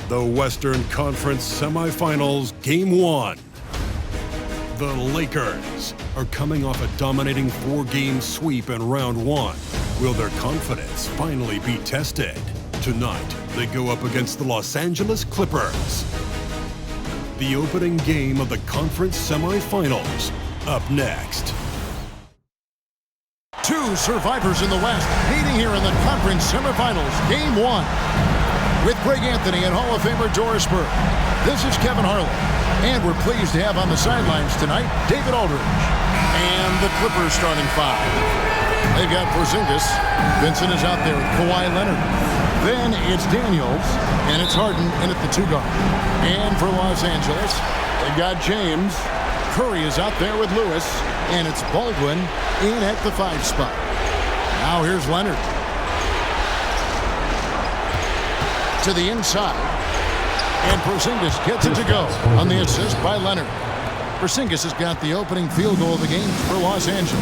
The Western Conference Semifinals, Game 1. The Lakers are coming off a dominating 4-game sweep in Round 1. Will their confidence finally be tested? Tonight, they go up against the Los Angeles Clippers. The opening game of the conference semifinals, up next. Two survivors in the West meeting here in the conference semifinals, Game 1. With Greg Anthony and Hall of Famer Doris Burke, this is Kevin Harlan. And we're pleased to have on the sidelines tonight, David Aldridge. And the Clippers starting five. They've got Porzingis. Vincent is out there with Kawhi Leonard. Then it's Daniels, and it's Harden in at the 2 guard. And for Los Angeles, they've got James. Curry is out there with Lewis, and it's Baldwin in at the 5 spot. Now here's Leonard. To the inside. And Porzingis gets it to go on the assist by Leonard. Porzingis has got the opening field goal of the game for Los Angeles.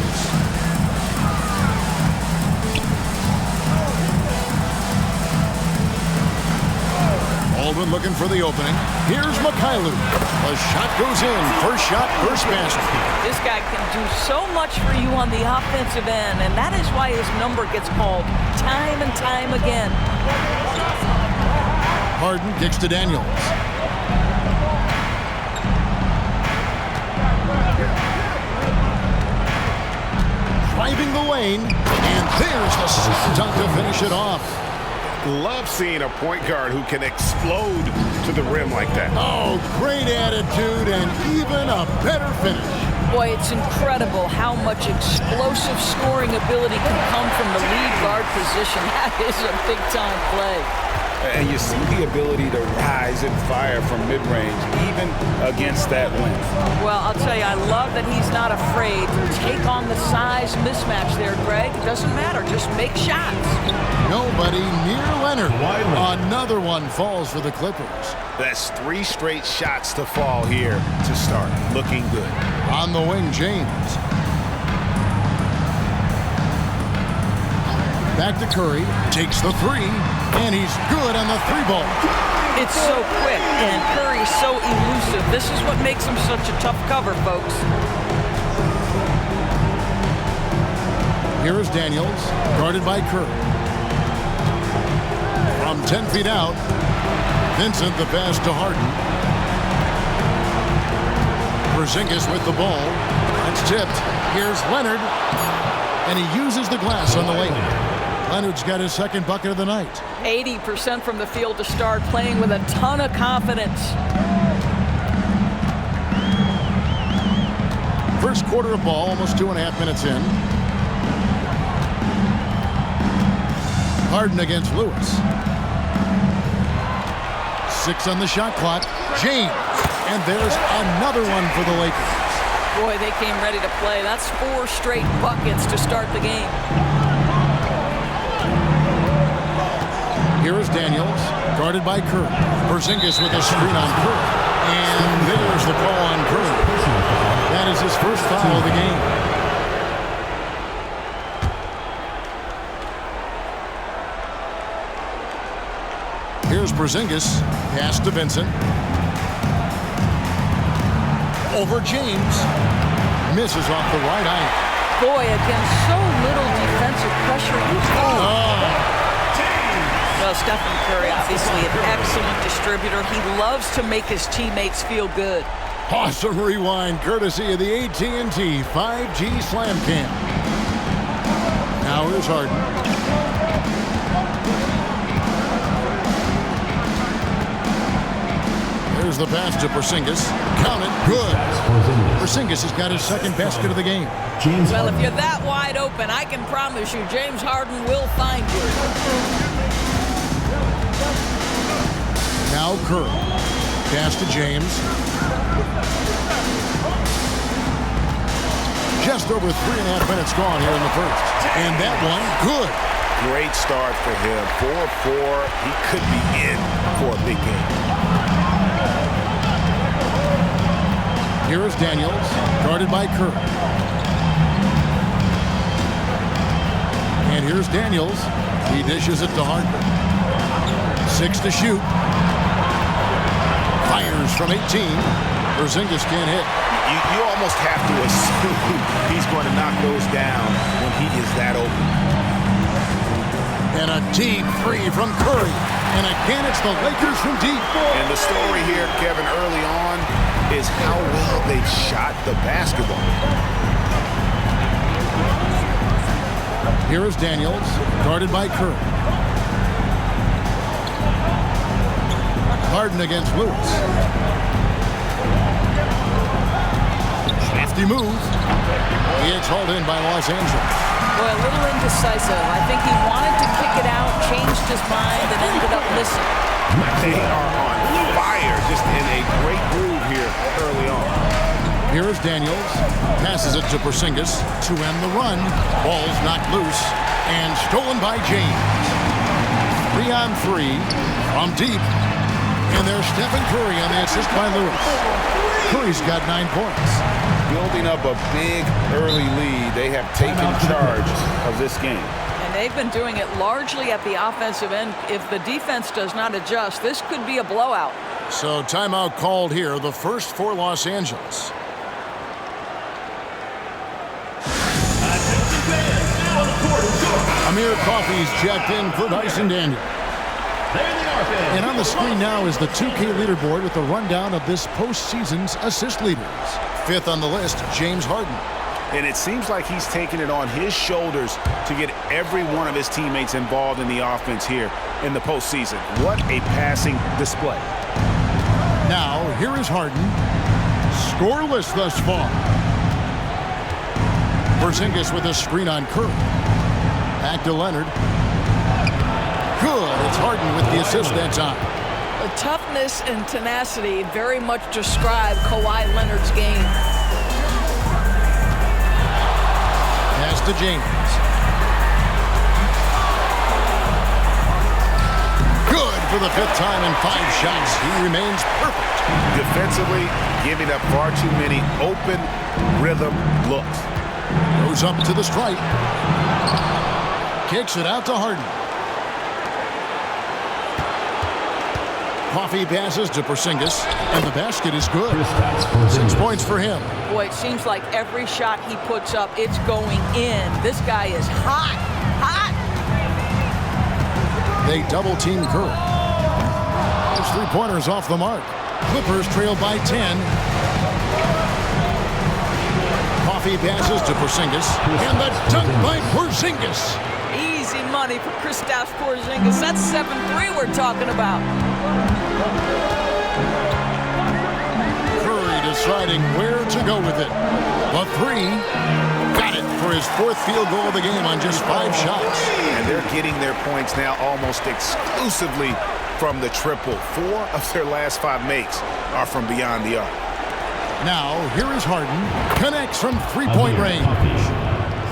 Baldwin looking for the opening. Here's Mikhailuk. The shot goes in. First shot, first basket. This guy can do so much for you on the offensive end, and that is why his number gets called time and time again. Harden kicks to Daniels. Driving the lane, and there's the dunk to finish it off. Love seeing a point guard who can explode to the rim like that. Oh, great attitude and even a better finish. Boy, it's incredible how much explosive scoring ability can come from the lead guard position. That is a big-time play. And you see the ability to rise and fire from mid-range, even against that length. Well, I'll tell you, I love that he's not afraid to take on the size mismatch there, Greg. It doesn't matter. Just make shots. Nobody near Leonard. Another one falls for the Clippers. That's 3 straight shots to fall here to start. Looking good. On the wing, James. Back to Curry. Takes the 3. And he's good on the 3-ball. It's so quick, and Curry's so elusive. This is what makes him such a tough cover, folks. Here is Daniels, guarded by Curry. From 10 feet out, Vincent the pass to Harden. Porzingis with the ball. That's tipped. Here's Leonard, and he uses the glass on the lane. Leonard's got his second bucket of the night. 80% from the field to start, playing with a ton of confidence. First quarter of ball, almost 2.5 minutes in. Harden against Lewis. 6 on the shot clock. James. And there's another one for the Lakers. Boy, they came ready to play. That's 4 straight buckets to start the game. Here is Daniels, guarded by Curry. Porzingis with a screen on Curry. And there's the call on Curry. That is his first foul of the game. Here's Porzingis, pass to Vincent. Over James. Misses off the right eye. Boy, against so little defensive pressure. Well, Stephen Curry, obviously an excellent distributor. He loves to make his teammates feel good. Awesome rewind, courtesy of the AT&T 5G Slam Cam. Now here's Harden. There's the pass to Porzingis. Count it. Good. Porzingis has got his second basket of the game. Well, if you're that wide open, I can promise you James Harden will find you. Now Curry. Pass to James. Just over 3.5 minutes gone here in the first. And that one, good. Great start for him. 4-4. He could be in for a big game. Here is Daniels, guarded by Curry. And here's Daniels. He dishes it to Harden. 6 to shoot. Fires from 18. Porzingis can't hit. You almost have to assume he's going to knock those down when he is that open. And a deep three from Curry. And again, it's the Lakers from deep. And the story here, Kevin, early on is how well they shot the basketball. Here is Daniels, guarded by Curry. Harden against Lewis. Crafty move. It's hauled in by Los Angeles. Boy, a little indecisive. I think he wanted to kick it out, changed his mind, and ended up missing. They are on fire, just in a great groove here early on. Here is Daniels. Passes it to Porzingis to end the run. Ball's knocked loose and stolen by James. 3-on-3 from deep. And there's Stephen Curry on the assist by Lewis. Curry's got 9 points. Building up a big early lead. They have taken charge of this game. And they've been doing it largely at the offensive end. If the defense does not adjust, this could be a blowout. So timeout called here, the first for Los Angeles. Amir Coffey's checked in for Dyson Daniel. And on the screen now is the 2K leaderboard with the rundown of this postseason's assist leaders. 5th on the list, James Harden. And it seems like he's taking it on his shoulders to get every one of his teammates involved in the offense here in the postseason. What a passing display. Now, here is Harden. Scoreless thus far. Porzingis with a screen on Curry. Back to Leonard. Good. It's Harden with the assist that time. The toughness and tenacity very much describe Kawhi Leonard's game. Pass to James. Good for the 5th time in 5 shots. He remains perfect. Defensively, giving up far too many open rhythm looks. Goes up to the stripe. Kicks it out to Harden. Coffey passes to Porzingis, and the basket is good. 6 points for him. Boy, it seems like every shot he puts up, it's going in. This guy is hot, hot. They double-team Curry. His 3-pointers off the mark. Clippers trail by 10. Coffey passes to Porzingis, and the dunk by Porzingis. Easy money for Kristaps Porzingis. That's 7-3 we're talking about. Curry deciding where to go with it. A 3. Got it for his 4th field goal of the game on just 5 shots. And they're getting their points now almost exclusively from the triple. 4 of their last 5 makes are from beyond the arc. Now, here is Harden. Connects from 3-point range.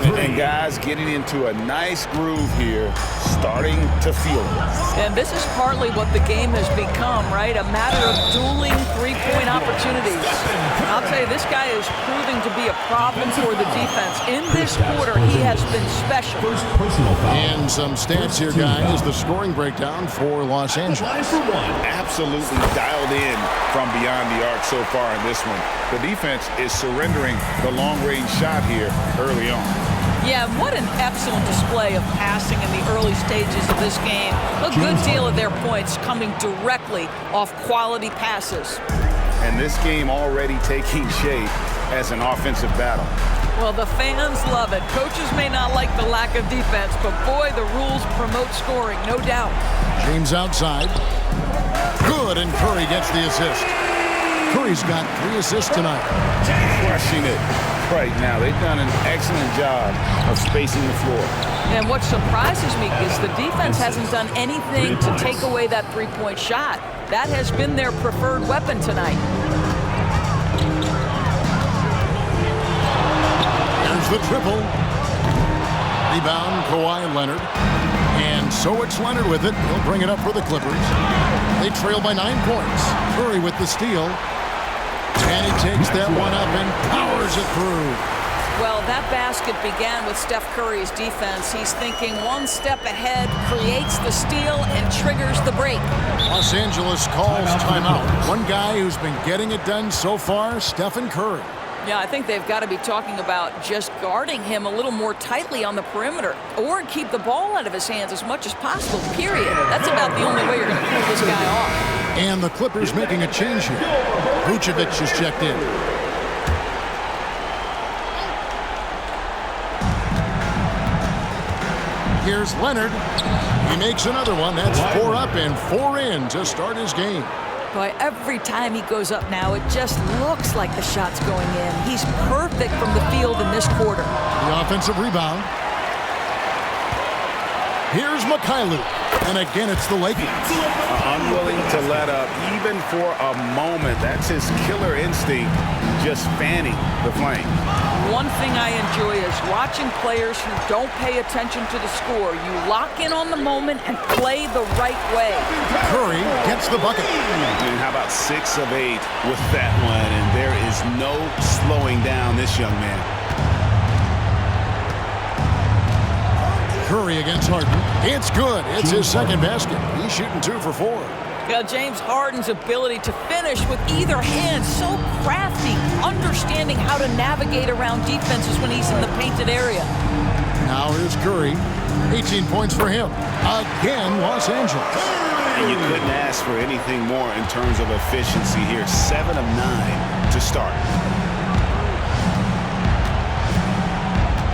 And guys getting into a nice groove here, starting to feel it. And this is partly what the game has become, right? A matter of dueling 3-point opportunities. And I'll tell you, this guy is proving to be a problem for the defense. In this quarter, he has been special. And some stats here, guys. The scoring breakdown for Los Angeles. Absolutely dialed in from beyond the arc so far in this one. The defense is surrendering the long-range shot here early on. Yeah, what an excellent display of passing in the early stages of this game. A good deal of their points coming directly off quality passes. And this game already taking shape as an offensive battle. Well, the fans love it. Coaches may not like the lack of defense, but boy, the rules promote scoring, no doubt. James outside. Good, and Curry gets the assist. Curry's got 3 assists tonight. Crushing it right now. They've done an excellent job of spacing the floor. And what surprises me is the defense hasn't done anything to take away that 3-point shot. That has been their preferred weapon tonight. There's the triple. Rebound, Kawhi Leonard. And so it's Leonard with it. He'll bring it up for the Clippers. They trail by 9 points. Curry with the steal. And he takes that one up and powers it through. Well, that basket began with Steph Curry's defense. He's thinking one step ahead, creates the steal, and triggers the break. Los Angeles calls timeout. One guy who's been getting it done so far, Stephen Curry. Yeah, I think they've got to be talking about just guarding him a little more tightly on the perimeter or keep the ball out of his hands as much as possible, period. That's about the only way you're going to pull this guy off. And the Clippers making a change here. Vucevic is checked in. Here's Leonard. He makes another one. That's 4 up and 4 in to start his game. Boy, every time he goes up now, it just looks like the shot's going in. He's perfect from the field in this quarter. The offensive rebound. Here's Mikhailuk. And again, it's the Lakers. Unwilling to let up, even for a moment. That's his killer instinct, just fanning the flame. One thing I enjoy is watching players who don't pay attention to the score. You lock in on the moment and play the right way. Curry gets the bucket. And how about 6 of 8 with that one? And there is no slowing down this young man. Curry against Harden. It's good. It's his second basket. He's shooting 2 for 4. James Harden's ability to finish with either hand, so crafty, understanding how to navigate around defenses when he's in the painted area. Now here's Curry. 18 points for him. Again, Los Angeles. And you couldn't ask for anything more in terms of efficiency here. 7 of 9 to start.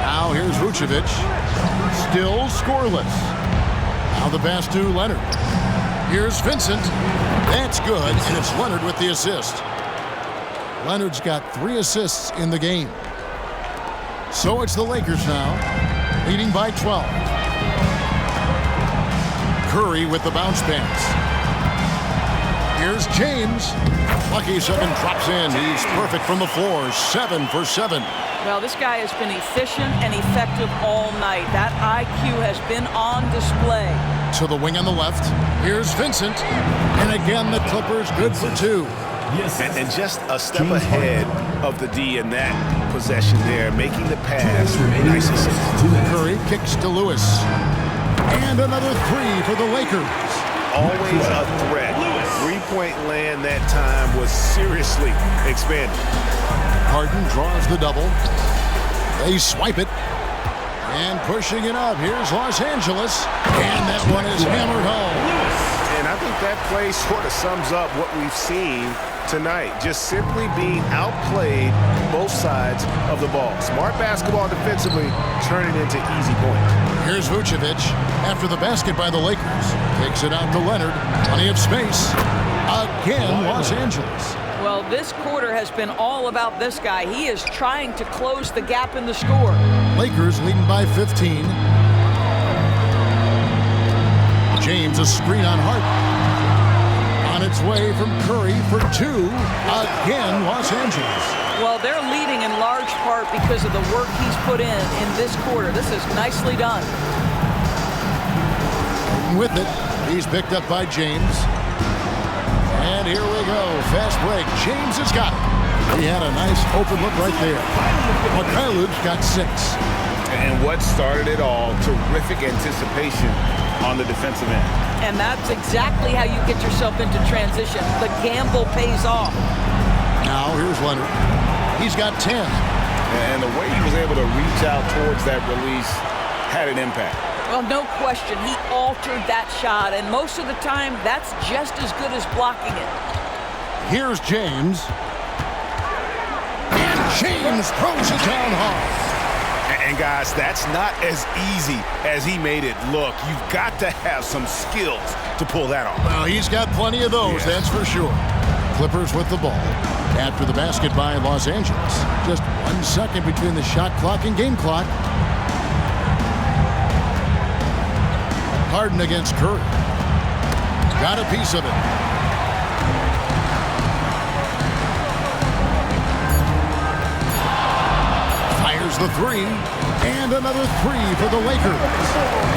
Now here's Vucevic. Still scoreless. Now the pass to Leonard. Here's Vincent. That's good, and it's Leonard with the assist. Leonard's got 3 assists in the game. So it's the Lakers now, leading by 12. Curry with the bounce pass. Here's James. Lucky 7 drops in. He's perfect from the floor. 7 for 7. Well, this guy has been efficient and effective all night. That IQ has been on display. To the wing on the left. Here's Vincent. And again, the Clippers good for 2. And just a step ahead of the D in that possession there, making the pass. Nice assist. Curry kicks to Lewis. And another 3 for the Lakers. Always a threat. 3-point land that time was seriously expanded. Harden draws the double. They swipe it. And pushing it up. Here's Los Angeles. And that one is hammered home. And I think that play sort of sums up what we've seen tonight. Just simply being outplayed both sides of the ball. Smart basketball defensively, turning into easy points. Here's Vucevic after the basket by the Lakers. Takes it out to Leonard. Plenty of space. Again, Los Angeles. Well, this quarter has been all about this guy. He is trying to close the gap in the score. Lakers leading by 15. James a screen on Harden. On its way from Curry for 2. Again, Los Angeles. Well, they're leading in large part because of the work he's put in this quarter. This is nicely done. With it, he's picked up by James. And here we go. Fast break. James has got it. He had a nice open look right there. Mikhailuk got 6. And what started it all, terrific anticipation on the defensive end. And that's exactly how you get yourself into transition. The gamble pays off. Now here's Leonard. He's got 10. And the way he was able to reach out towards that release had an impact. Well, no question. He altered that shot, and most of the time, that's just as good as blocking it. Here's James. And James throws it down hard. And guys, that's not as easy as he made it look. You've got to have some skills to pull that off. Well, he's got plenty of those, that's for sure. Clippers with the ball. After the basket by Los Angeles. Just 1 second between the shot clock and game clock. Harden against Curry. Got a piece of it. Fires the 3. And another 3 for the Lakers.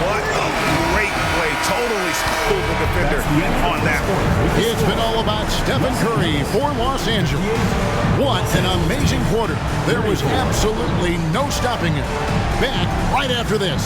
What a great play. totally schooled the defender on that one. It's been all about Stephen Curry for Los Angeles. What an amazing quarter. There was absolutely no stopping him. Back right after this.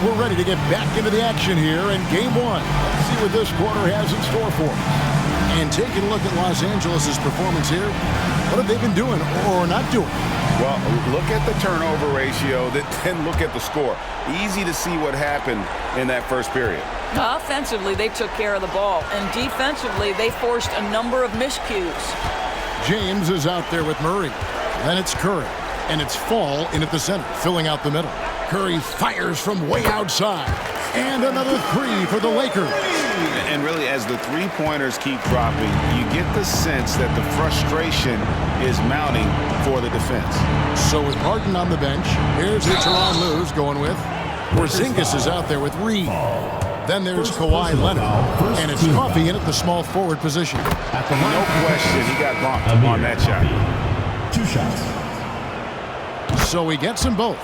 We're ready to get back into the action here in Game 1. Let's see what this quarter has in store for us. And taking a look at Los Angeles' performance here, what have they been doing or not doing? Well, look at the turnover ratio, then look at the score. Easy to see what happened in that first period. Offensively, they took care of the ball, and defensively, they forced a number of miscues. James is out there with Murray. Then it's Curry, and it's Fall in at the center, filling out the middle. Curry fires from way outside. And another three for the Lakers. And really, as the three-pointers keep dropping, you get the sense that the frustration is mounting for the defense. So with Harden on the bench, here's who Tyronn Lue's going with. Porzingis is out there with Reed. Then there's Kawhi Leonard. And it's Coffey in at the small forward position. No question, he got bumped on that shot. 2 shots. So he gets them both.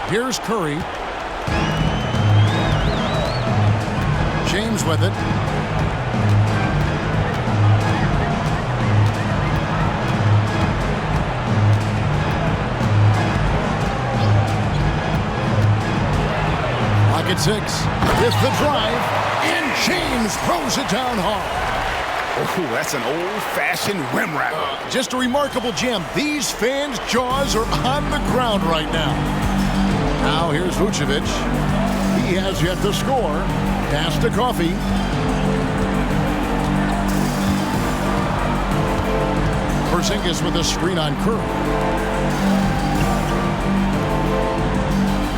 Here's Curry. James with it. Pocket 6. With the drive. And James throws it down hard. Oh, that's an old-fashioned rim wrap. Just a remarkable jam. These fans' jaws are on the ground right now. Now here's Vucevic. He has yet to score. Pass to Coffey. Porzingis with a screen on Curry.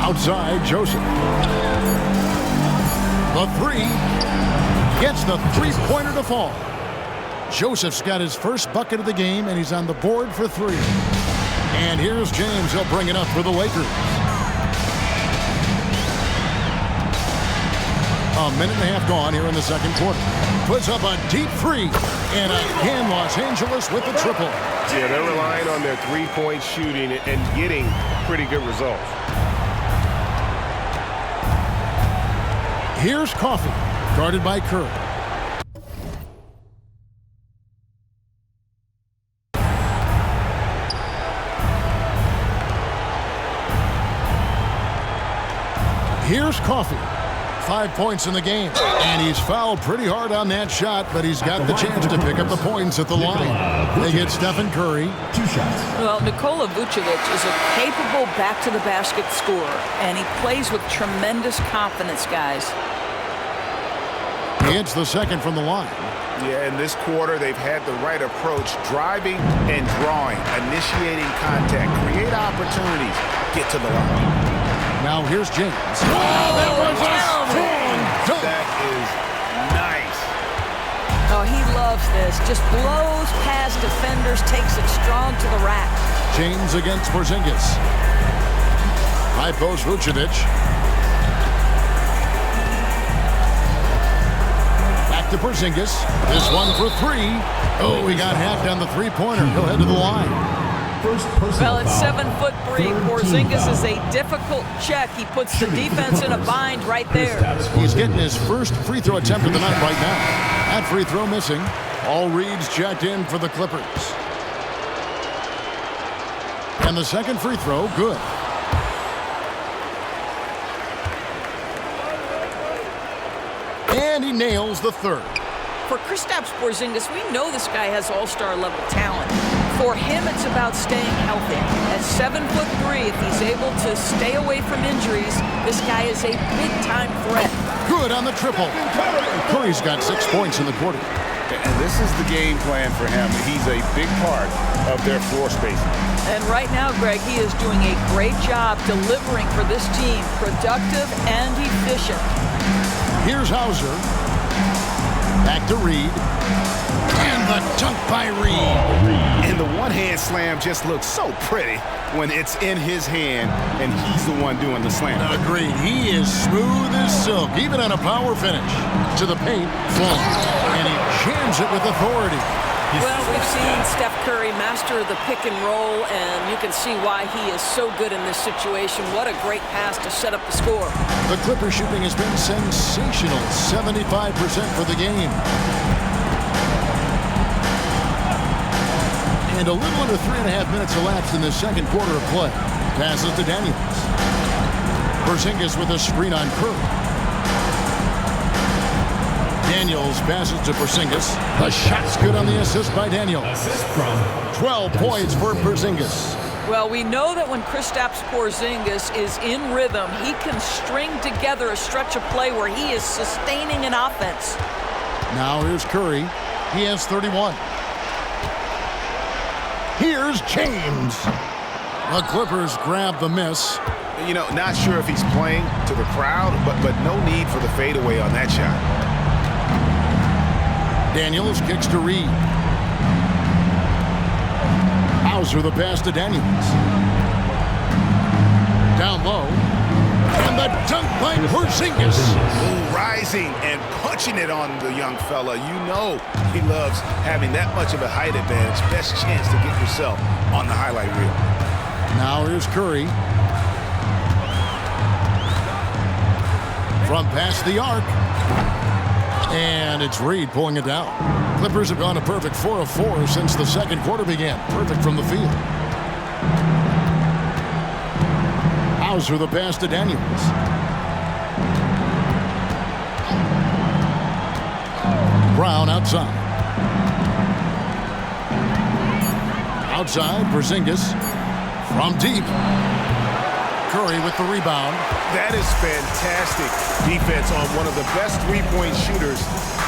Outside, Joseph. The three. Gets the three-pointer to fall. Joseph's got his first bucket of the game, and he's on the board for 3. And here's James. He'll bring it up for the Lakers. A minute and a half gone here in the second quarter. Puts up a deep 3. And again, Los Angeles with the triple. Yeah, they're relying on their three-point shooting and getting pretty good results. Here's Coffey, guarded by Curry. Here's Coffey. 5 points in the game. And he's fouled pretty hard on that shot, but he's got the chance to pick up the points at the line. They get Stephen Curry. 2 shots. Well, Nikola Vucevic is a capable back-to-the-basket scorer, and he plays with tremendous confidence, guys. He hits the second from the line. Yeah, in this quarter, they've had the right approach, driving and drawing, initiating contact, create opportunities, get to the line. Now here's James. That was Dunk. That is nice. Oh, he loves this. Just blows past defenders, takes it strong to the rack. James against Porzingis. High post Vucevic. Back to Porzingis. This one for 3. Oh, he got hacked on the three-pointer. He'll head to the line. Well, it's 7'3". Porzingis is a difficult check. He puts the defense in a bind right there. He's getting his first free throw attempt of the night right now. That free throw missing. All reads checked in for the Clippers. And the second free throw, good. And he nails the third. For Kristaps Porzingis, we know this guy has all-star level talent. For him, it's about staying healthy. At 7'3", if he's able to stay away from injuries, this guy is a big-time threat. Good on the triple. Curry's got 6 points in the quarter. And this is the game plan for him. He's a big part of their floor spacing. And right now, Greg, he is doing a great job delivering for this team, productive and efficient. Here's Hauser. Back to Reed. And the dunk by Reed. And the one-hand slam just looks so pretty when it's in his hand and he's the one doing the slam. Agreed. He is smooth as silk, even on a power finish. To the paint, flung. And he jams it with authority. Well, we've seen Steph Curry master the pick and roll, and you can see why he is so good in this situation. What a great pass to set up the score. The Clippers shooting has been sensational. 75% for the game. And a little under 3.5 minutes elapsed in the second quarter of play. Passes to Daniels. Porzingis with a screen on Curry. Daniels passes to Porzingis. The shot's good on the assist by Daniels. 12 points for Porzingis. Well, we know that when Kristaps Porzingis is in rhythm, he can string together a stretch of play where he is sustaining an offense. Now here's Curry. He has 31. Here's James. The Clippers grab the miss. You know, not sure if he's playing to the crowd, but no need for the fadeaway on that shot. Daniels kicks to Reed. Hauser the pass to Daniels. Down low. And the dunk by Porzingis. Rising and punching it on the young fella. You know he loves having that much of a height advantage. Best chance to get yourself on the highlight reel. Now here's Curry. From past the arc. And it's Reed pulling it down. Clippers have gone a perfect 4 of 4 since the second quarter began. Perfect from the field. Hauser the pass to Daniels. Brown outside. Outside, Porzingis from deep. Curry with the rebound. That is fantastic defense on one of the best three-point shooters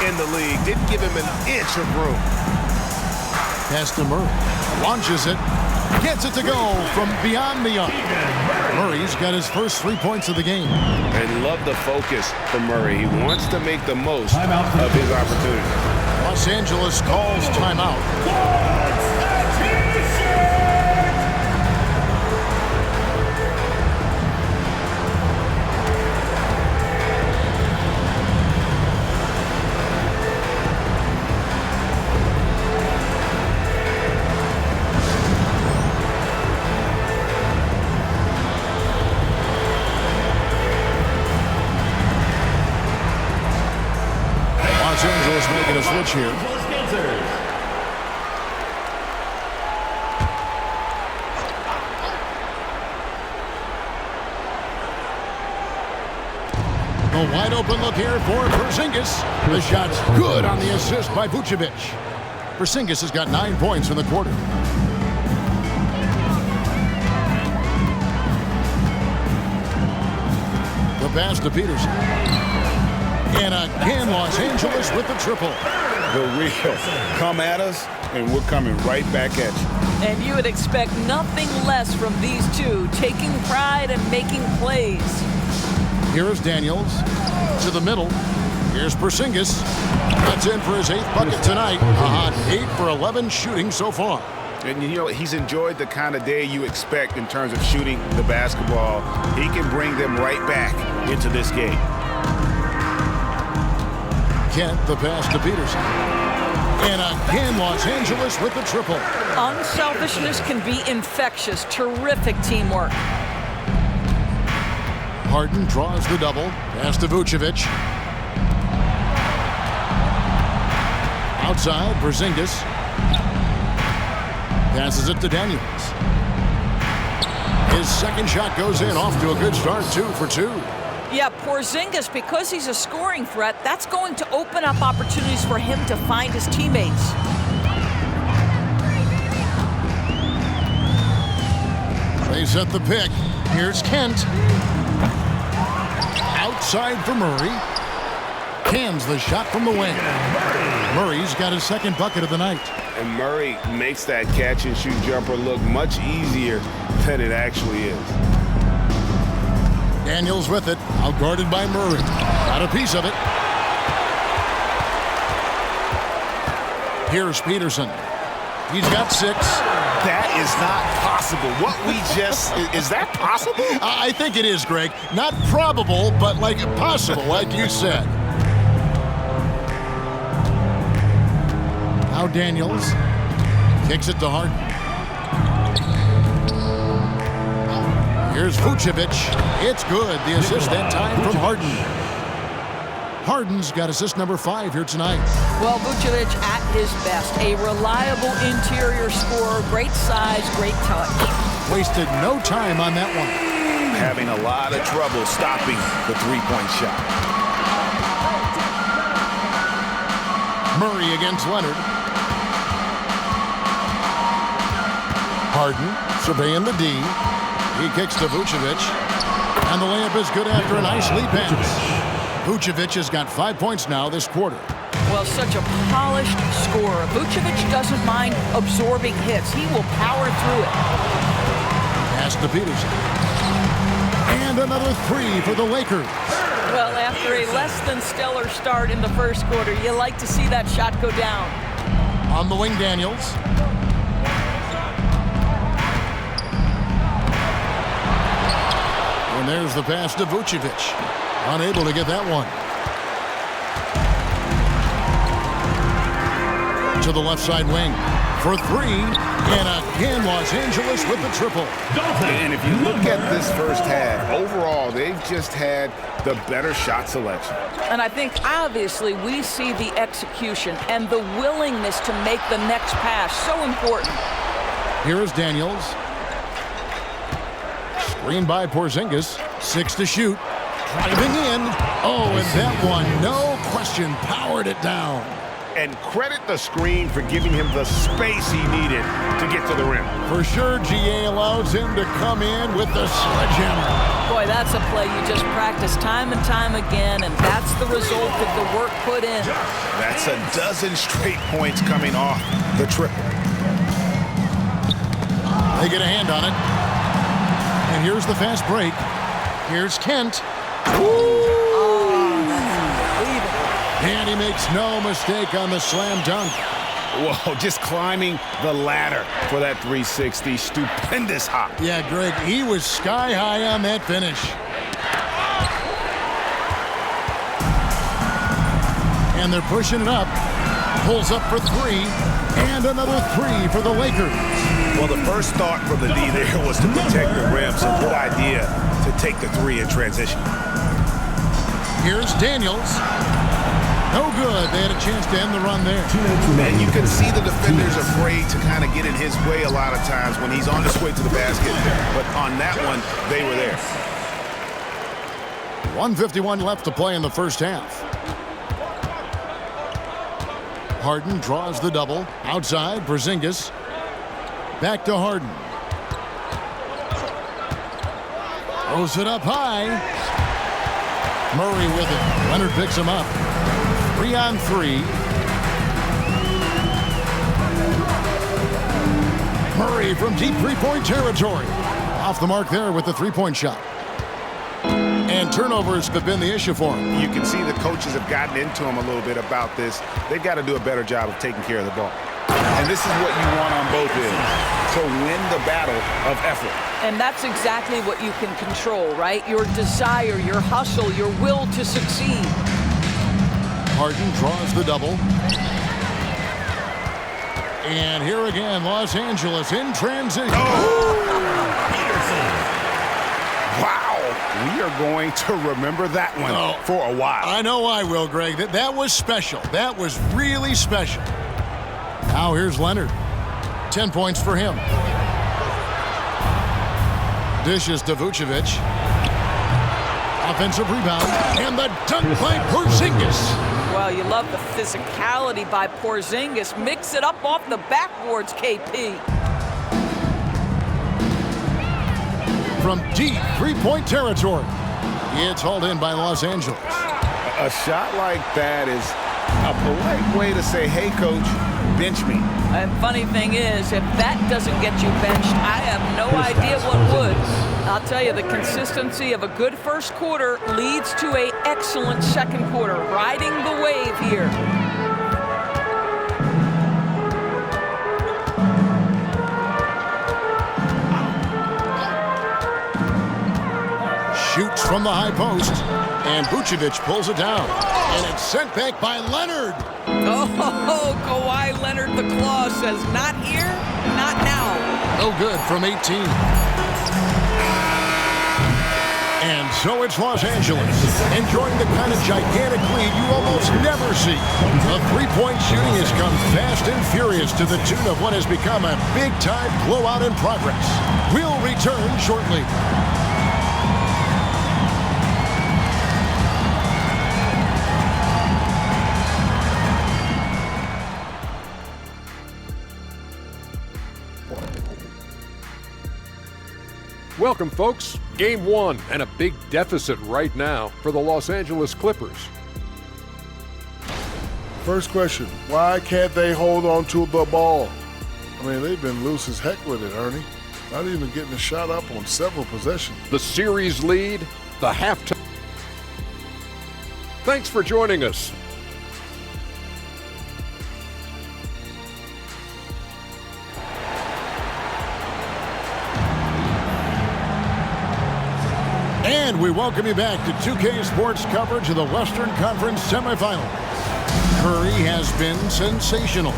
in the league. Didn't give him an inch of room. Pass to Murray. Launches it. Gets it to go from beyond the arc. Murray's got his first 3 points of the game. And love the focus from Murray. He wants to make the most of his opportunity. Los Angeles calls timeout. Los Angeles making a switch here. A wide open look here for Porzingis. The shot's good on the assist by Vucevic. Porzingis has got 9 points in the quarter. The pass to Peterson. And again, Los Angeles with the triple. The real. Come at us, and we're coming right back at you. And you would expect nothing less from these two, taking pride and making plays. Here's Daniels to the middle. Here's Porzingis. That's in for his 8th bucket tonight. A hot 8 for 11 shooting so far. And, you know, he's enjoyed the kind of day you expect in terms of shooting the basketball. He can bring them right back into this game. Kent, the pass to Peterson. And again, Los Angeles with the triple. Unselfishness can be infectious. Terrific teamwork. Harden draws the double. Pass to Vucevic. Outside, Porzingis. Passes it to Daniels. His second shot goes in, off to a good start, 2 for 2. Yeah, Porzingis, because he's a scoring threat, that's going to open up opportunities for him to find his teammates. They set the pick. Here's Kent. Outside for Murray. Cans the shot from the wing. Murray's got his second bucket of the night. And Murray makes that catch-and-shoot jumper look much easier than it actually is. Daniels with it, outguarded by Murray. Got a piece of it. Here's Peterson. He's got 6. That is not possible. What we just... Is that possible? I think it is, Greg. Not probable, but like possible, like you said. Now Daniels kicks it to Harden. Here's Vucevic. It's good. The assist that time from Harden. Harden's got assist number 5 here tonight. Well, Vucevic at his best. A reliable interior scorer. Great size, great touch. Wasted no time on that one. Having a lot of trouble stopping the three-point shot. Murray against Leonard. Harden surveying the D. He kicks to Vucevic. And the layup is good after a nice lead pass. Vucevic has got 5 points now this quarter. Well, such a polished scorer. Vucevic doesn't mind absorbing hits. He will power through it. Pass to Peterson. And another 3 for the Lakers. Well, after a less than stellar start in the first quarter, you like to see that shot go down. On the wing, Daniels. And there's the pass to Vucevic. Unable to get that one. To the left side wing for 3. And again, Los Angeles with the triple. And if you look at this first half, overall, they've just had the better shot selection. And I think, obviously, we see the execution and the willingness to make the next pass so important. Here is Daniels. Screen by Porzingis. 6 to shoot. Driving in. Oh, and that one, no question, powered it down. And credit the screen for giving him the space he needed to get to the rim. For sure, GA allows him to come in with the sledgehammer. Boy, that's a play you just practice time and time again, and that's the result of the work put in. That's a dozen straight points coming off the triple. They get a hand on it. And here's the fast break. Here's Kent. And he makes no mistake on the slam dunk. Whoa, just climbing the ladder for that 360. Stupendous hop. Yeah, Greg, he was sky high on that finish. And they're pushing it up. Pulls up for 3. And another 3 for the Lakers. Well, the first thought from the D there was to protect the rim, so good idea to take the 3 in transition. Here's Daniels. No good. They had a chance to end the run there. And you can see the defenders afraid to kind of get in his way a lot of times when he's on his way to the basket. But on that one, they were there. 1:51 left to play in the first half. Harden draws the double. Outside, Porzingis. Back to Harden. Throws it up high. Murray with it. Leonard picks him up. 3-on-3. Murray from deep three-point territory. Off the mark there with the three-point shot. And turnovers have been the issue for him. You can see the coaches have gotten into him a little bit about this. They've got to do a better job of taking care of the ball. And this is what you want on both ends, to win the battle of effort. And that's exactly what you can control, right? Your desire, your hustle, your will to succeed. Harden draws the double. And here again, Los Angeles in transition. Wow, we are going to remember that one for a while. I know I will, Greg. That was special. That was really special. Now here's Leonard. 10 points for him. Dishes to Vucevic. Offensive rebound. And the dunk by Porzingis. Well, you love the physicality by Porzingis. Mix it up off the backboards, KP. From deep three-point territory. It's hauled in by Los Angeles. A shot like that is a polite way to say, hey, coach, bench me. And funny thing is, if that doesn't get you benched, I have no idea what would. I'll tell you, the consistency of a good first quarter leads to an excellent second quarter, riding the wave here. Shoots from the high post, and Vucevic pulls it down. And it's sent back by Leonard. Oh, Kawhi Leonard, the claw, says not here, not now. No good from 18. And so it's Los Angeles, enjoying the kind of gigantic lead you almost never see. The three-point shooting has come fast and furious to the tune of what has become a big-time blowout in progress. We'll return shortly. Welcome, folks. Game 1 and a big deficit right now for the Los Angeles Clippers. First question, why can't they hold on to the ball? I mean, they've been loose as heck with it, Ernie. Not even getting a shot up on several possessions. The series lead, the halftime. Thanks for joining us. And we welcome you back to 2K Sports coverage of the Western Conference semifinals. Curry has been sensational.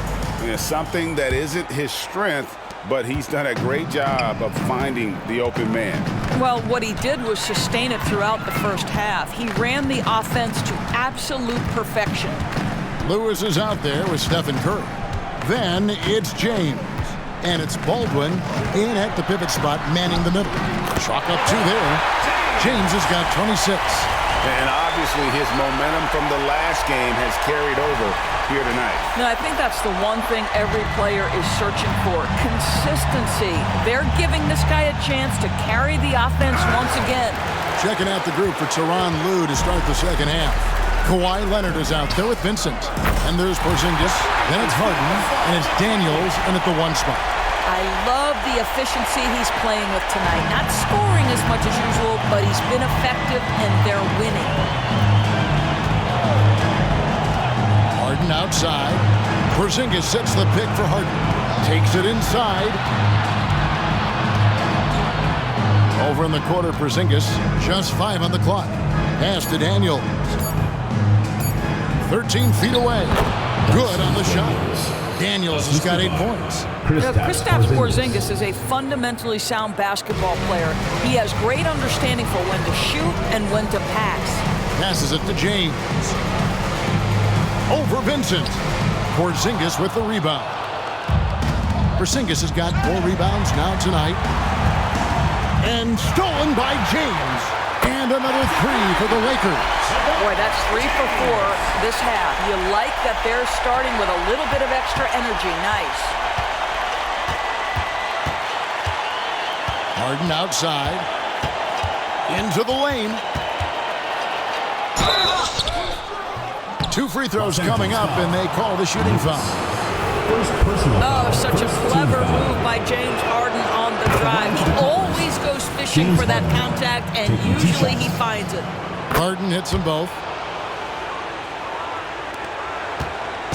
Yeah, something that isn't his strength, but he's done a great job of finding the open man. Well, what he did was sustain it throughout the first half. He ran the offense to absolute perfection. Lewis is out there with Stephen Curry. Then it's James. And it's Baldwin in at the pivot spot, manning the middle. Chalk up two there. James has got 26. And obviously his momentum from the last game has carried over here tonight. No, I think that's the one thing every player is searching for. Consistency. They're giving this guy a chance to carry the offense once again. Checking out the group for Tyronn Lue to start the second half. Kawhi Leonard is out there with Vincent. And there's Porzingis. Then it's Harden. And it's Daniels in at the one spot. I love the efficiency he's playing with tonight. Not scoring as much as usual, but he's been effective and they're winning. Harden outside. Porzingis sets the pick for Harden. Takes it inside. Over in the corner, Porzingis. Just 5 on the clock. Pass to Daniels. 13 feet away. Good on the shot. Daniels has got 8 points. Kristaps Porzingis is a fundamentally sound basketball player. He has great understanding for when to shoot and when to pass. Passes it to James. Over Vincent. Porzingis with the rebound. Porzingis has got 4 rebounds now tonight. And stolen by James. And another 3 for the Lakers. Boy, that's 3 for 4 this half. You like that they're starting with a little bit of extra energy. Nice. Harden outside. Into the lane. 2 free throws coming up, and they call the shooting foul. Oh, such a clever move by James Harden on the drive. He always goes fishing for that contact, and usually he finds it. Harden hits them both.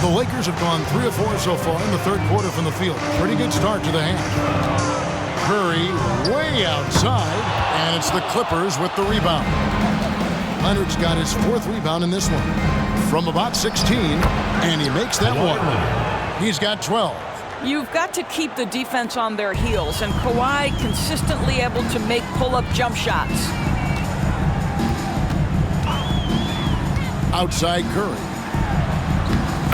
The Lakers have gone 3 of 4 so far in the third quarter from the field. Pretty good start to the half. Curry way outside, and it's the Clippers with the rebound. Leonard's got his 4th rebound in this one. From about 16, and he makes that one. He's got 12. You've got to keep the defense on their heels, and Kawhi consistently able to make pull-up jump shots. Outside Curry.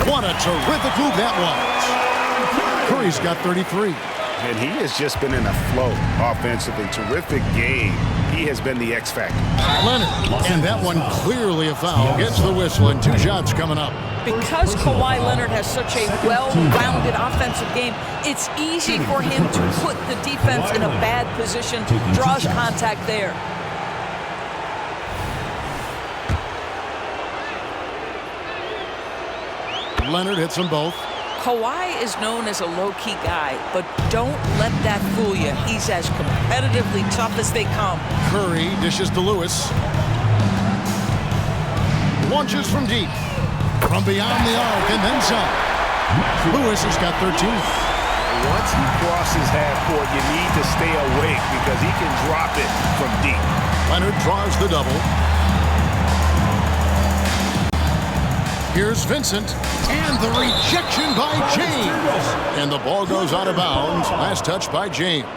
What a terrific move that was. Curry's got 33. And he has just been in a flow offensively. Terrific game. He has been the X factor. Leonard, and that one clearly a foul. Gets the whistle, and 2 shots coming up. Because Kawhi Leonard has such a well-rounded offensive game, it's easy for him to put the defense in a bad position, draws contact there. Leonard hits them both. Kawhi is known as a low-key guy, but don't let that fool you. He's as competitively tough as they come. Curry dishes to Lewis. Launches from deep. From beyond the arc and then some. Lewis has got 13. Once he crosses half court, you need to stay awake because he can drop it from deep. Leonard draws the double. Here's Vincent, and the rejection by James. And the ball goes out of bounds. Last touch by James.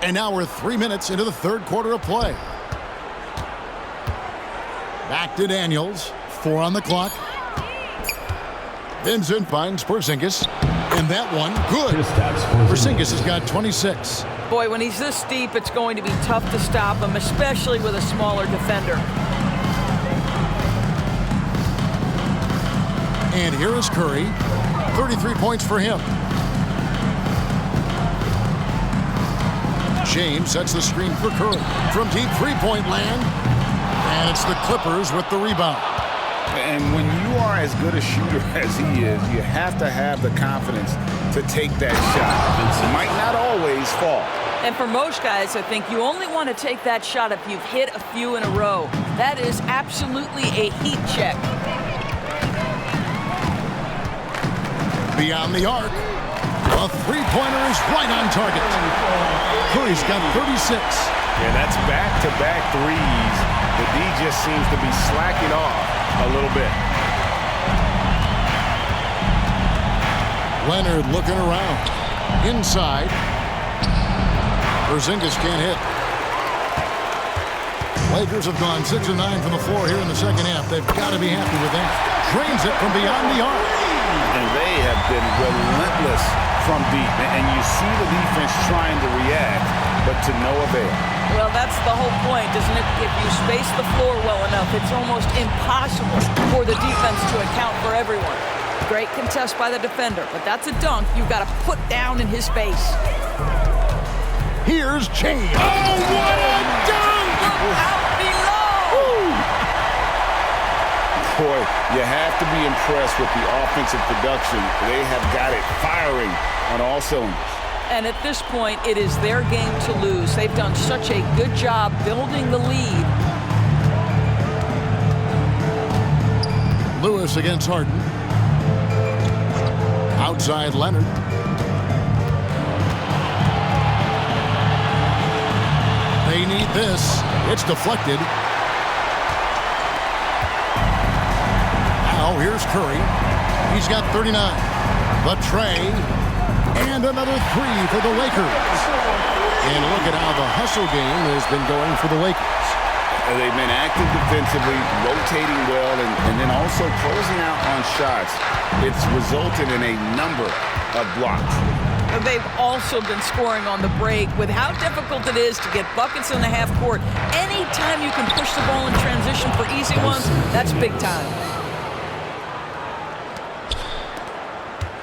And now we're 3 minutes into the third quarter of play. Back to Daniels. 4 on the clock. Vincent finds Porzingis. And that one, good. Porzingis has got 26. Boy, when he's this deep, it's going to be tough to stop him, especially with a smaller defender. And here is Curry. 33 points for him. James sets the screen for Curry. From deep three-point land. And it's the Clippers with the rebound. And when you are as good a shooter as he is, you have to have the confidence to take that shot. It might not always fall. And for most guys, I think you only want to take that shot if you've hit a few in a row. That is absolutely a heat check. Beyond the arc. A three-pointer is right on target. Curry's got 36. Yeah, that's back-to-back threes. The D just seems to be slacking off a little bit. Leonard looking around. Inside. Porzingis can't hit. Lakers have gone 6 of 9 from the floor here in the second half. They've got to be happy with that. Drains it from beyond the arc. And they have been relentless from deep. And you see the defense trying to react, but to no avail. Well, that's the whole point, isn't it? If you space the floor well enough, it's almost impossible for the defense to account for everyone. Great contest by the defender, but that's a dunk you've got to put down in his face. Here's James. Oh, what a dunk! Out below! Boy, you have to be impressed with the offensive production. They have got it firing on all cylinders. And at this point, it is their game to lose. They've done such a good job building the lead. Lewis against Harden. Outside Leonard. They need this. It's deflected. Now here's Curry. He's got 39. But Trey. And another three for the Lakers. And look at how the hustle game has been going for the Lakers. They've been active defensively, rotating well, and then also closing out on shots. It's resulted in a number of blocks. They've also been scoring on the break. With how difficult it is to get buckets in the half court, anytime you can push the ball in transition for easy ones, that's big time.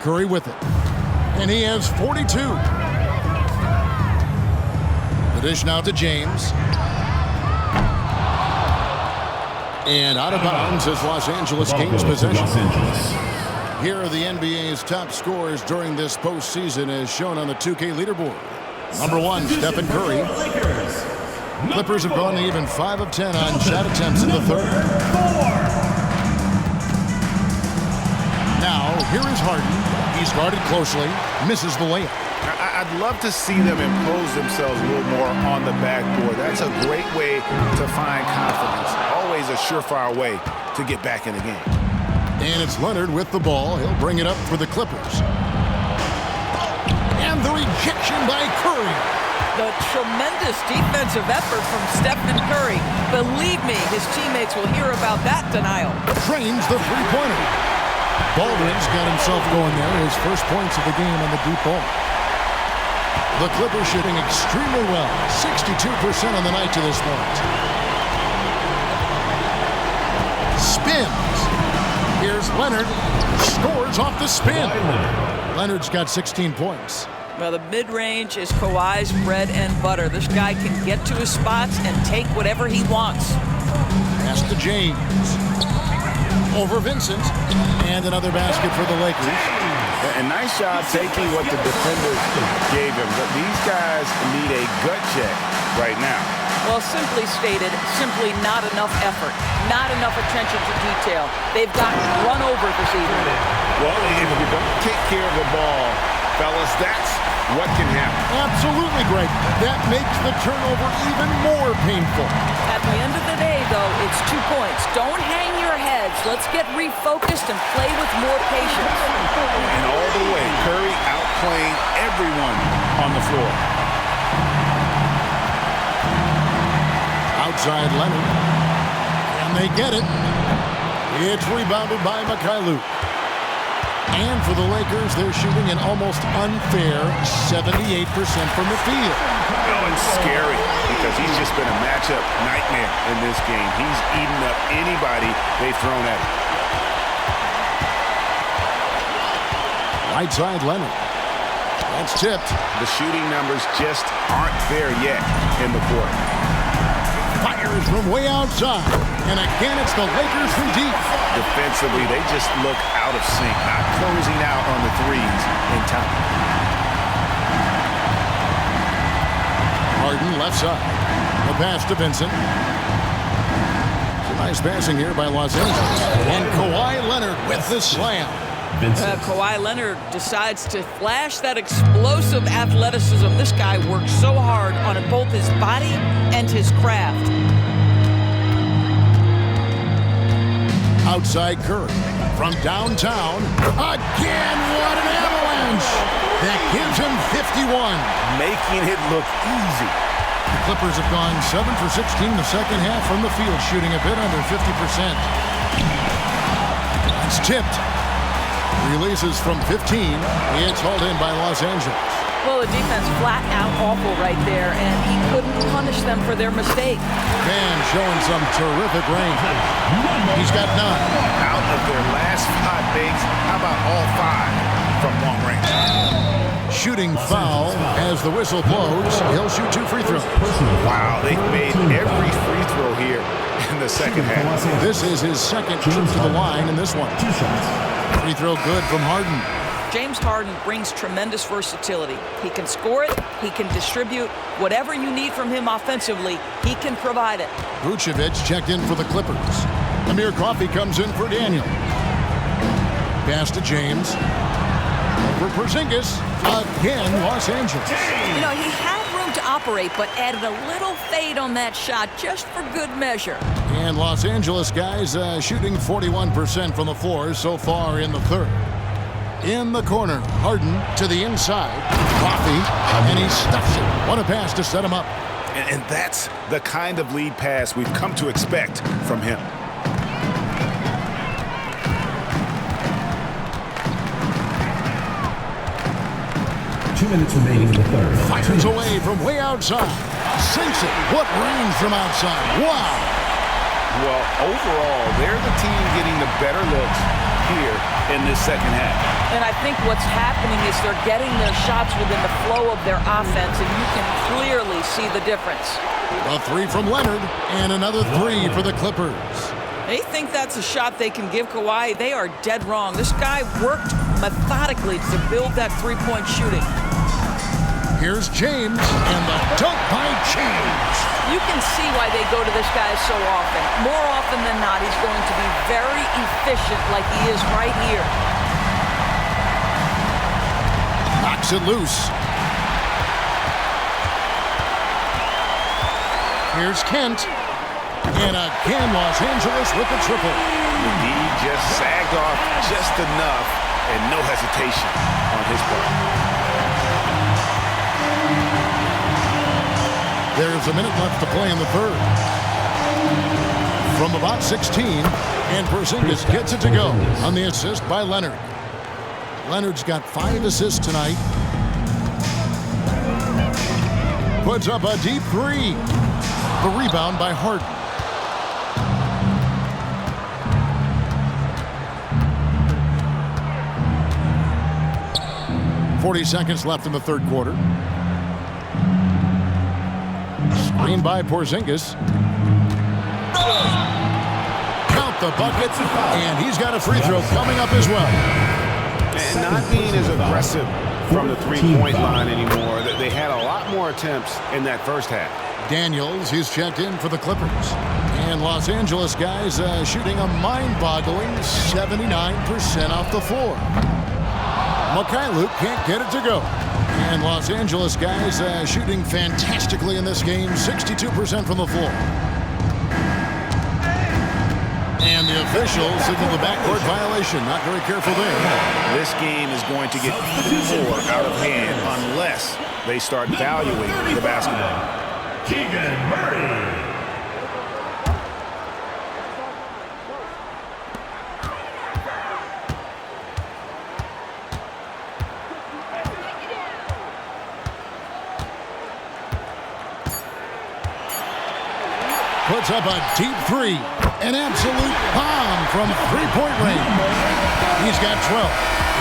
Curry with it. And he has 42. The dish now to James. And out of bounds is Los Angeles Kings possession. Here are the NBA's top scorers during this postseason as shown on the 2K leaderboard. Number 1, Stephen Curry. Clippers have gone to even 5 of 10 on shot attempts in the third. Now, here is Harden. He's guarded closely, misses the layup. I'd love to see them impose themselves a little more on the backboard. That's a great way to find confidence. Always a surefire way to get back in the game. And it's Leonard with the ball. He'll bring it up for the Clippers. And the rejection by Curry. The tremendous defensive effort from Stephen Curry. Believe me, his teammates will hear about that denial. Trains the three-pointer. Baldwin's got himself going there. His first points of the game on the deep ball. The Clippers shooting extremely well. 62% on the night to this point. Spins. Here's Leonard. Scores off the spin. Leonard's got 16 points. Well, the mid-range is Kawhi's bread and butter. This guy can get to his spots and take whatever he wants. Pass to James. Over Vincent. And another basket for the Lakers. And nice job taking what the defenders gave him. But these guys need a gut check right now. Well, simply stated, simply not enough effort, not enough attention to detail. They've gotten run over this evening. Well, if you don't take care of the ball, fellas, that's what can happen. Absolutely, Greg. That makes the turnover even more painful. At the end of the day, though, it's 2 points. Don't hang your heads. Let's get refocused and play with more patience. And all the way, Curry outplaying everyone on the floor. Outside Leonard. And they get it. It's rebounded by Mikhailuk. And for the Lakers, they're shooting an almost unfair 78% from the field. Oh, it's scary because he's just been a matchup nightmare in this game. He's eaten up anybody they've thrown at him. Right side Leonard. That's tipped. The shooting numbers just aren't there yet in the quarter. Fires from way outside. And again, it's the Lakers from deep. Defensively, they just look out of sync, not closing out on the threes in time. Harden left side. The pass to Vincent. Some nice passing here by Los Angeles. And Kawhi Leonard with the slam. Kawhi Leonard decides to flash that explosive athleticism. This guy works so hard on both his body and his craft. Outside Curry. From downtown. Again, what an avalanche. That gives him 51. Making it look easy. The Clippers have gone 7 for 16 the second half from the field, shooting a bit under 50%. It's tipped. Releases from 15. It's hauled in by Los Angeles. Well, the defense flat out awful right there, and he couldn't punish them for their mistake. Man showing some terrific range. He's got 9. Out of their last 5 bigs, how about all 5 from long range? Shooting foul as the whistle blows. He'll shoot 2 free throws. Wow, they've made every free throw here in the second half. This is his second trip to the line in this one. Free throw good from Harden. James Harden brings tremendous versatility. He can score it, he can distribute. Whatever you need from him offensively, he can provide it. Vucevic checked in for the Clippers. Amir Coffey comes in for Daniel. Pass to James. For Porzingis. Again, Los Angeles. You know, he had room to operate, but added a little fade on that shot just for good measure. And Los Angeles guys shooting 41% from the floor so far in the third. In the corner, Harden to the inside. Coffey, and he stuffs it. What a pass to set him up. And that's the kind of lead pass we've come to expect from him. Minutes remaining in the third. Fires away from way outside. Sinks it. What range from outside. Wow. Well, overall, they're the team getting the better looks here in this second half. And I think what's happening is they're getting their shots within the flow of their offense, and you can clearly see the difference. A 3 from Leonard, and another 3 for the Clippers. They think that's a shot they can give Kawhi. They are dead wrong. This guy worked methodically to build that three-point shooting. Here's James, and the dunk by James. You can see why they go to this guy so often. More often than not, he's going to be very efficient like he is right here. Knocks it loose. Here's Kent. And again, Los Angeles with the triple. He just sagged off just enough and no hesitation on his part. There's a minute left to play in the third. From about 16, and Porzingis gets it to go on the assist by Leonard. Leonard's got 5 assists tonight. Puts up a deep 3. The rebound by Harden. 40 seconds left in the third quarter. Screen by Porzingis. Count the bucket, and he's got a free throw coming up as well. And not being as aggressive from the three-point line anymore. They had a lot more attempts in that first half. Daniels, he's checked in for the Clippers. And Los Angeles guys shooting a mind-boggling 79% off the floor. Mikhailuk can't get it to go. And Los Angeles guys shooting fantastically in this game, 62% from the floor. And the officials signal the backcourt violation. Not very careful there. This game is going to get even more out of hand unless they start valuing the basketball. Keegan Murray. Puts up a deep three. An absolute bomb from three-point range. He's got 12.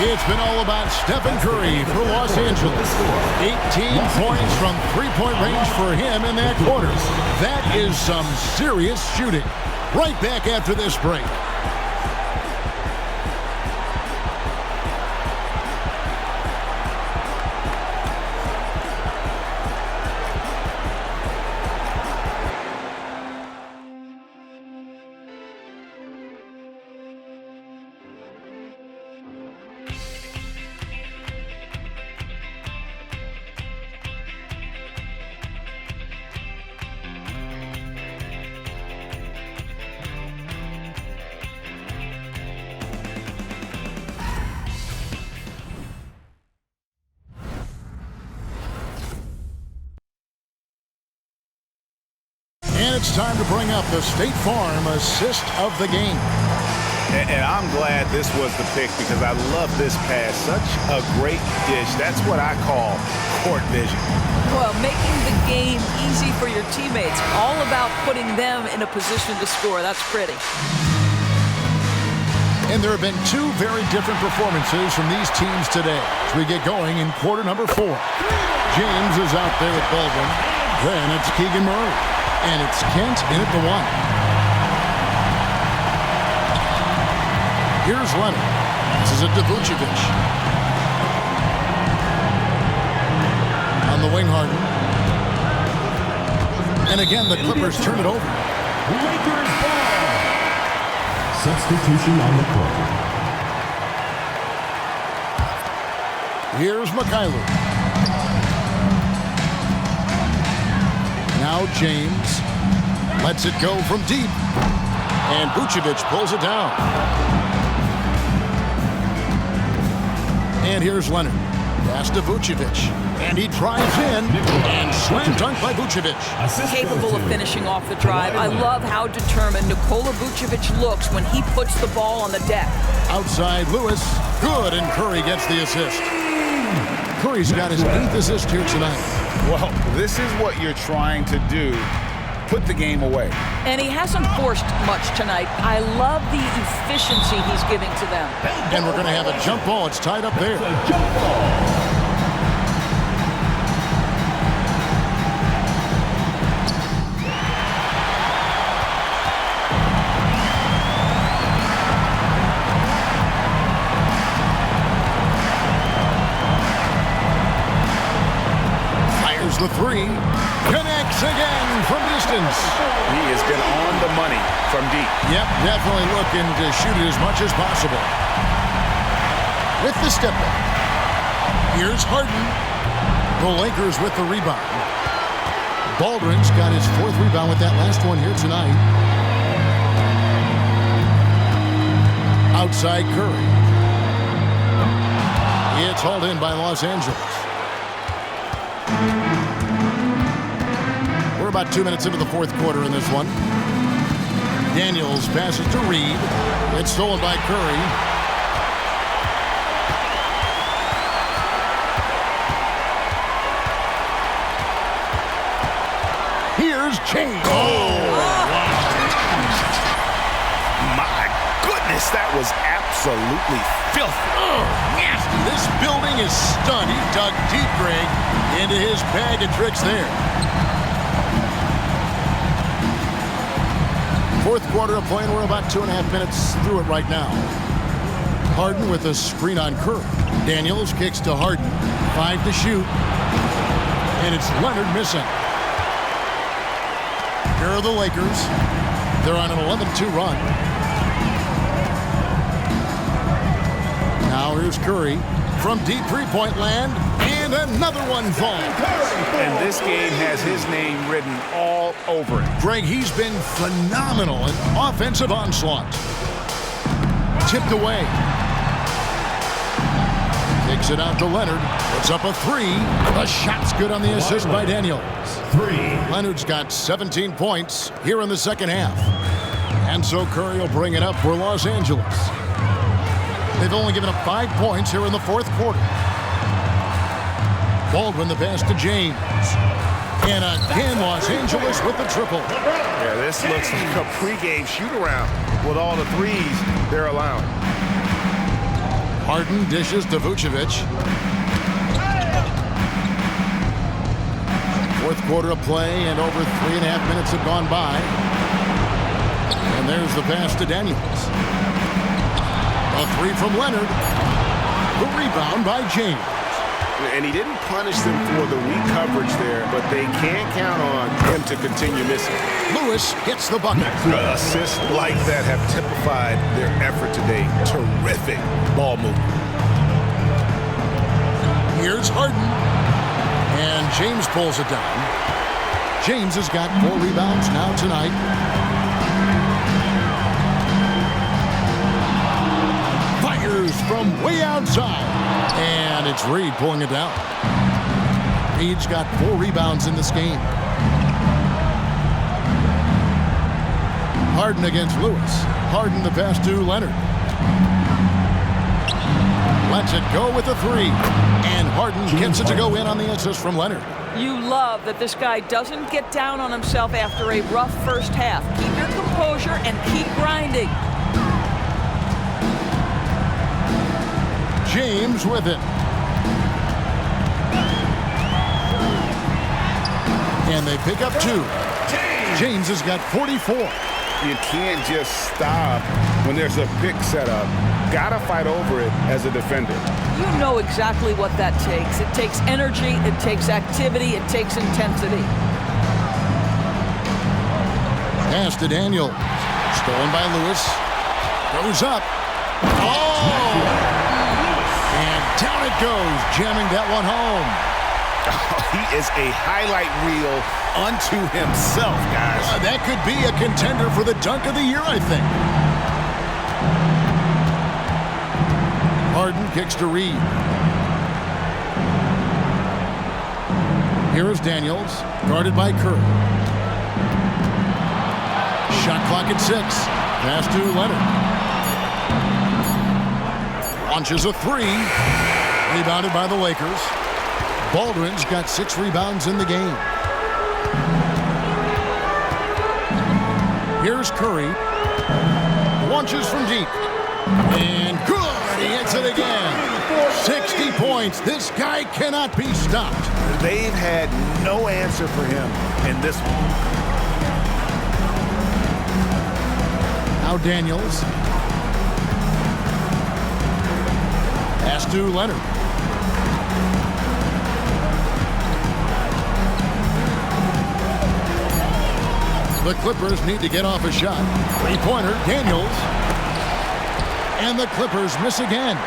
It's been all about Stephen Curry for Los Angeles. 18 points from three-point range for him in that quarter. That is some serious shooting. Right back after this break. And it's time to bring up the State Farm assist of the game. And I'm glad this was the pick because I love this pass. Such a great dish. That's what I call court vision. Well, making the game easy for your teammates. All about putting them in a position to score. That's pretty. And there have been two very different performances from these teams today as we get going in quarter number 4. James is out there with Baldwin. Then it's Keegan Murray. And it's Kent in at the 1. Here's Leonard. This is it to Vucevic. On the wing, Harden. And again, the Clippers turn it over. Lakers ball. Substitution on the court. Here's Mikhailuk. Now James lets it go from deep. And Vucevic pulls it down. And here's Leonard. Pass to Vucevic. And he drives in. And slam dunk by Vucevic. Capable of finishing off the drive. I love how determined Nikola Vucevic looks when he puts the ball on the deck. Outside Lewis. Good, and Curry gets the assist. Curry's got his 8th assist here tonight. Well, this is what you're trying to do. Put the game away. And he hasn't forced much tonight. I love the efficiency he's giving to them. And we're going to have a jump ball. It's tied up there. Jump ball. The 3 connects again from distance. He has been on the money from deep. Yep, definitely looking to shoot it as much as possible. With the step back. Here's Harden. The Lakers with the rebound. Baldwin's got his 4th rebound with that last one here tonight. Outside Curry. It's hauled in by Los Angeles. We're about 2 minutes into the 4th quarter in this one. Daniels passes to Reed. It's stolen by Curry. Here's James. Oh, my goodness, that was absolutely absolutely filthy. Oh, nasty. This building is stunned. He dug deep, Greg, into his bag of tricks there. Fourth quarter of play, and we're about 2.5 minutes through it right now. Harden with a screen on Curry. Daniels kicks to Harden. 5 to shoot. And it's Leonard missing. Here are the Lakers. They're on an 11-2 run. Now here's Curry from deep three-point land. And another one falls. And this game has his name written all over it. Greg, he's been phenomenal in offensive onslaught. Tipped away. Takes it out to Leonard. Puts up a three. The shot's good on the assist by Daniels. Leonard's got 17 points here in the second half. And so Curry will bring it up for Los Angeles. They've only given up 5 points here in the fourth quarter. Baldwin the pass to James. And again, Los Angeles with the triple. Yeah, this looks like a pregame shoot-around with all the threes they're allowing. Harden dishes to Vucevic. Fourth quarter of play, and over 3.5 minutes have gone by. And there's the pass to Daniels. A three from Leonard. The rebound by James. And he didn't punish them for the weak coverage there, but they can't count on him to continue missing. Lewis gets the bucket. Assists like that have typified their effort today. Terrific ball movement. Here's Harden. And James pulls it down. James has got 4 rebounds now tonight. Fires from way outside. And it's Reed pulling it down. Reed's got 4 rebounds in this game. Harden against Lewis. Harden the pass to Leonard. Lets it go with a 3. And Harden gets it to go in on the assist from Leonard. You love that this guy doesn't get down on himself after a rough first half. Keep your composure and keep grinding. James with it. And they pick up 2. James has got 44. You can't just stop when there's a pick set up. Gotta fight over it as a defender. You know exactly what that takes. It takes energy, it takes activity, it takes intensity. Pass to Daniels. Stolen by Lewis. Goes up. Oh! And down it goes, jamming that one home. He is a highlight reel unto himself, guys. That could be a contender for the dunk of the year, I think. Harden kicks to Reed. Here is Daniels, guarded by Curry. Shot clock at 6. Pass to Leonard. Launches a 3. Rebounded by the Lakers. Baldwin's got 6 rebounds in the game. Here's Curry. Launches from deep. And good! He hits it again. 60 points. This guy cannot be stopped. They've had no answer for him in this one. Now Daniels. Pass to Leonard. The Clippers need to get off a shot. 3-pointer, Daniels. And the Clippers miss again.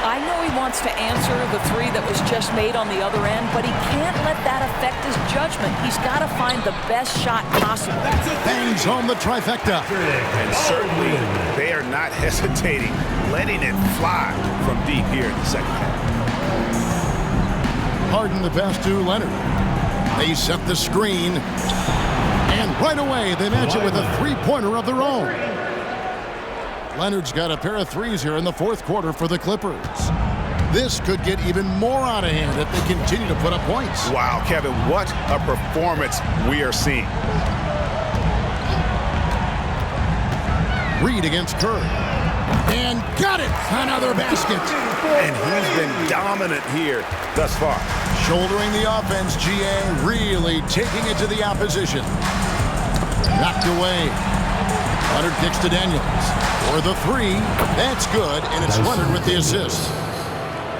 I know he wants to answer the 3 that was just made on the other end, but he can't let that affect his judgment. He's got to find the best shot possible. Bangs home the trifecta. And certainly they are not hesitating, letting it fly from deep here in the second half. Harden the pass to Leonard. They set the screen. And right away, they match it with a 3-pointer of their own. Leonard's got a pair of 3s here in the fourth quarter for the Clippers. This could get even more out of hand if they continue to put up points. Wow, Kevin, what a performance we are seeing. Reed against Curry. And got it! Another basket. And he's been dominant here thus far. Shouldering the offense, GA really taking it to the opposition. Knocked away. Leonard kicks to Daniels. For the three. That's good, and it's Leonard with the assist.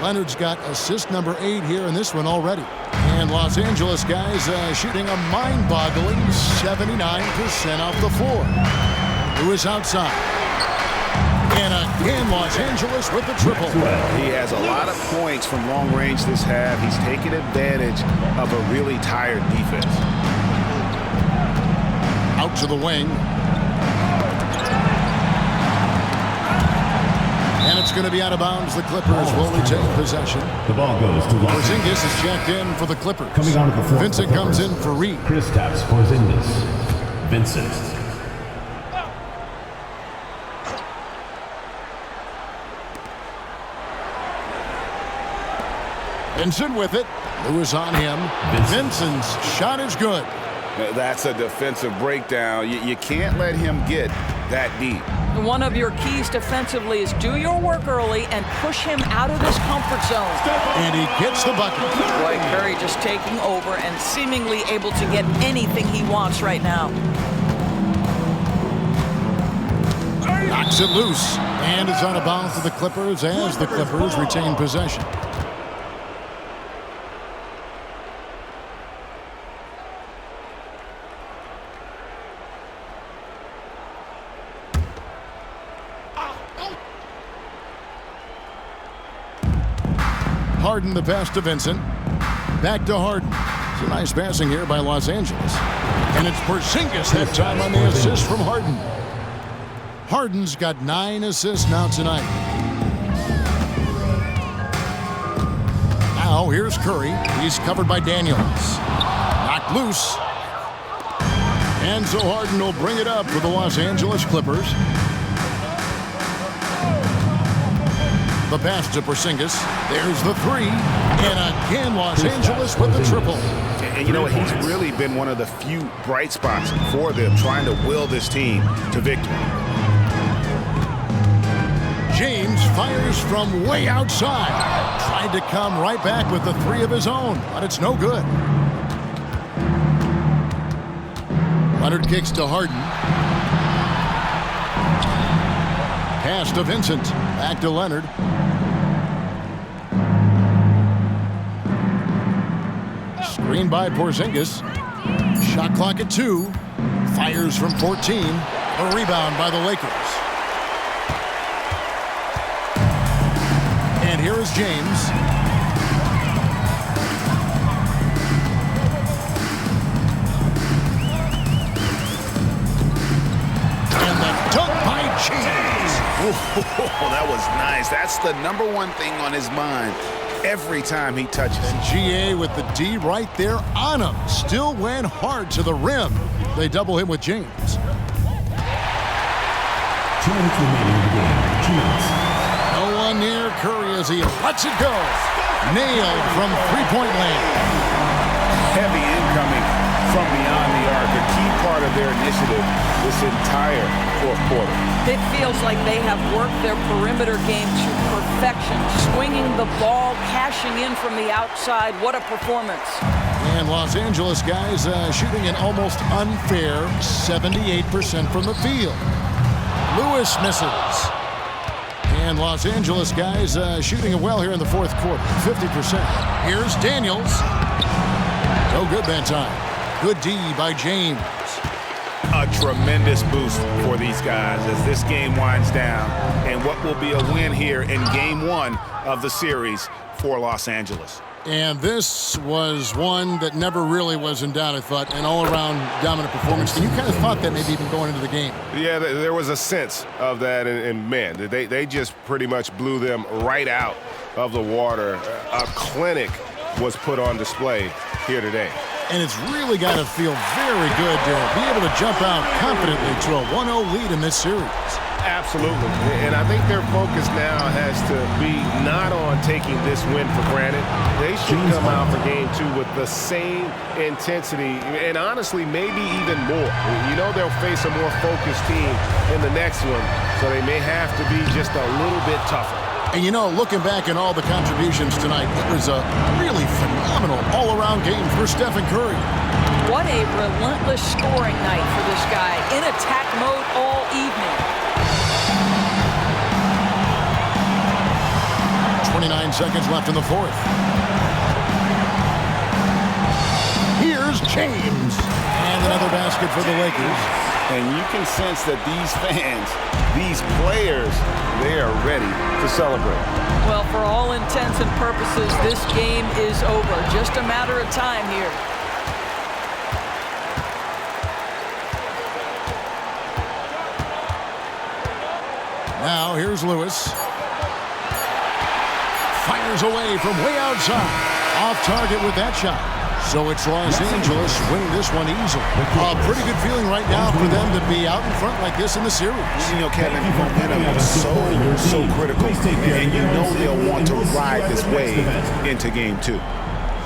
Leonard's got assist number 8 here in this one already. And Los Angeles guys shooting a mind-boggling 79% off the floor. Lewis outside. And again, Los Angeles with the triple. He has a lot of points from long range this half. He's taken advantage of a really tired defense. Out to the wing. And it's going to be out of bounds. The Clippers will retain possession. The ball goes to Los Porzingis is checked in for the Clippers. Coming onto the floor. Vincent comes in for Reed. Kristaps Porzingis. Vincent. Vincent with it. Lewis on him. Vincent's shot is good. That's a defensive breakdown. You can't let him get that deep. One of your keys defensively is do your work early and push him out of this comfort zone. And he gets the bucket. Boy, Curry just taking over and seemingly able to get anything he wants right now. Knocks it loose. And it's out of bounds to the Clippers as the Clippers retain possession. Harden the pass to Vincent. Back to Harden. It's a nice passing here by Los Angeles. And it's Porzingis that time on the assist from Harden. Harden's got 9 assists now tonight. Now here's Curry. He's covered by Daniels. Knocked loose. And so Harden will bring it up for the Los Angeles Clippers. The pass to Porzingis. There's the three. And again, Los Angeles with the triple. And you know what? He's really been one of the few bright spots for them, trying to will this team to victory. James fires from way outside. Tried to come right back with the 3 of his own, but it's no good. Leonard kicks to Harden. Pass to Vincent. Back to Leonard. Screen by Porzingis. Shot clock at 2. Fires from 14. A rebound by the Lakers. And here is James. And the dunk by James. Oh, that was nice. That's the #1 thing on his mind every time he touches. And GA with the D right there on him. Still went hard to the rim. They double him with James. 2 minutes remaining in the game. 2 minutes. No one near Curry as he lets it go. Nailed from three-point land. Heavy incoming from beyond the arc, a key part of their initiative this entire fourth quarter. It feels like they have worked their perimeter game to perfection, swinging the ball, cashing in from the outside. What a performance. And Los Angeles guys shooting an almost unfair 78% from the field. Lewis misses. And Los Angeles guys shooting it well here in the fourth quarter, 50%. Here's Daniels. No good that time. Good D by James. A tremendous boost for these guys as this game winds down, and what will be a win here in game 1 of the series for Los Angeles. And this was one that never really was in doubt, I thought, an all-around dominant performance. And you kind of thought that maybe even going into the game. Yeah, there was a sense of that, and man, they just pretty much blew them right out of the water. A clinic was put on display here today. And it's really got to feel very good to be able to jump out confidently to a 1-0 lead in this series. Absolutely. And I think their focus now has to be not on taking this win for granted. They should come out for game 2 with the same intensity and honestly maybe even more. You know they'll face a more focused team in the next one, so they may have to be just a little bit tougher. And you know, looking back at all the contributions tonight, it was a really phenomenal all-around game for Stephen Curry. What a relentless scoring night for this guy, in attack mode all evening. 29 seconds left in the fourth. Here's James. And another basket for the Lakers. And you can sense that these fans, these players, they are ready to celebrate. Well, for all intents and purposes, this game is over. Just a matter of time here. Now here's Lewis. Fires away from way outside. Off target with that shot. So it's Los Angeles winning this one easily. A pretty good feeling right now for them to be out in front like this in the series. You know, Kevin, momentum is so critical. And you know they'll want to ride this wave into game 2.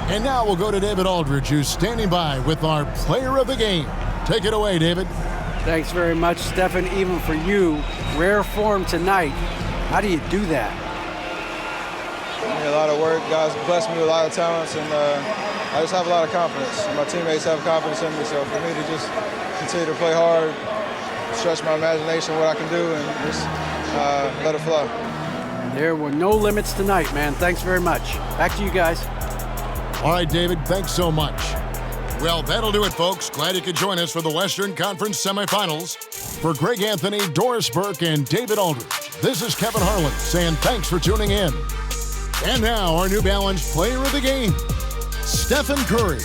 And now we'll go to David Aldridge, who's standing by with our player of the game. Take it away, David. Thanks very much, Stephen. Even for you, rare form tonight. How do you do that? A lot of work. Guys blessed me with a lot of talents, and I just have a lot of confidence. My teammates have confidence in me, so for me to just continue to play hard, stretch my imagination, what I can do, and just let it flow. There were no limits tonight, man. Thanks very much. Back to you guys. All right, David, thanks so much. Well, that'll do it, folks. Glad you could join us for the Western Conference semifinals. For Greg Anthony, Doris Burke, and David Aldridge, this is Kevin Harlan saying thanks for tuning in. And now, our New Balance player of the game, Stephen Curry.